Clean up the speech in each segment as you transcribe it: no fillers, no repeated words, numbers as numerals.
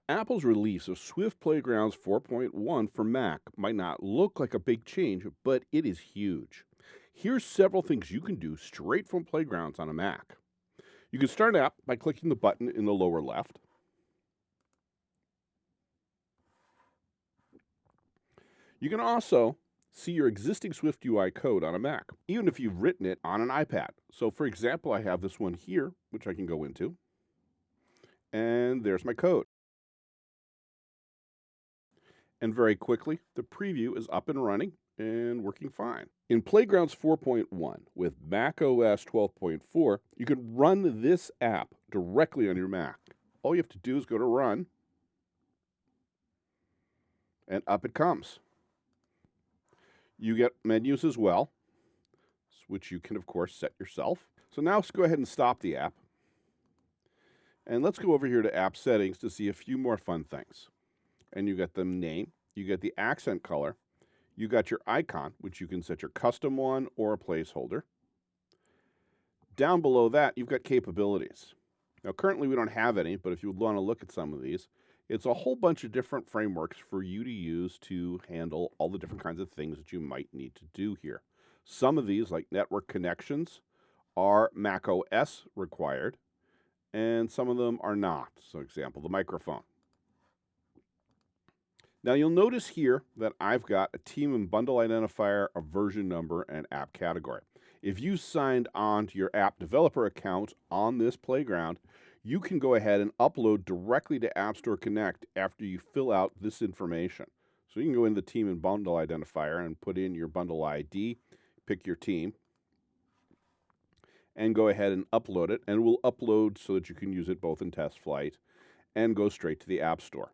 Apple's release of Swift Playgrounds 4.1 for Mac might not look like a big change, but it is huge. Here's several things you can do straight from Playgrounds on a Mac. You can start an app by clicking the button in the lower left. You can also see your existing Swift UI code on a Mac, even if you've written it on an iPad. So for example, I have this one here, which I can go into, and there's my code. And very quickly, the preview is up and running and working fine. In Playgrounds 4.1 with Mac OS 12.4, you can run this app directly on your Mac. All you have to do is go to Run, and up it comes. You get menus as well, which you can, of course, set yourself. So now let's go ahead and stop the app. And let's go over here to App Settings to see a few more fun things. And you got the name, you get the accent color, you got your icon, which you can set your custom one or a placeholder. Down below that, you've got capabilities. Now, currently we don't have any, but if you would want to look at some of these, it's a whole bunch of different frameworks for you to use to handle all the different kinds of things that you might need to do here. Some of these, like network connections, are Mac OS required, and some of them are not. So, example, the microphone. Now, you'll notice here that I've got a team and bundle identifier, a version number, and app category. If you signed on to your app developer account on this playground, you can go ahead and upload directly to App Store Connect after you fill out this information. So you can go in the team and bundle identifier and put in your bundle ID, pick your team, and go ahead and upload it. And it will upload so that you can use it both in test flight and go straight to the App Store.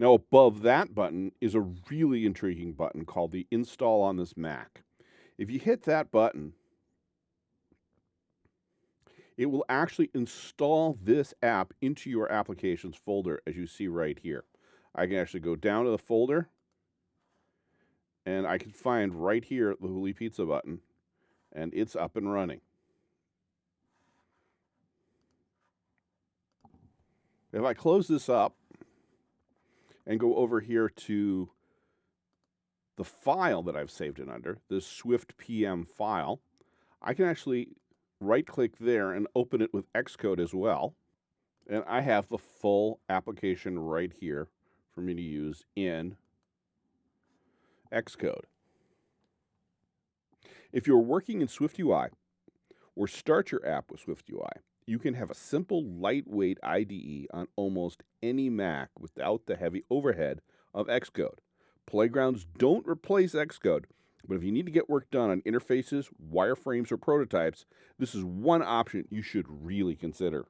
Now, above that button is a really intriguing button called the Install on this Mac. If you hit that button, it will actually install this app into your applications folder, as you see right here. I can actually go down to the folder, and I can find right here the Huli Pizza button, and it's up and running. If I close this up and go over here to the file that I've saved it under, this Swift PM file, I can actually right-click there and open it with Xcode as well. And I have the full application right here for me to use in Xcode. If you're working in Swift UI or start your app with Swift UI, you can have a simple, lightweight IDE on almost any Mac without the heavy overhead of Xcode. Playgrounds don't replace Xcode, but if you need to get work done on interfaces, wireframes, or prototypes, this is one option you should really consider.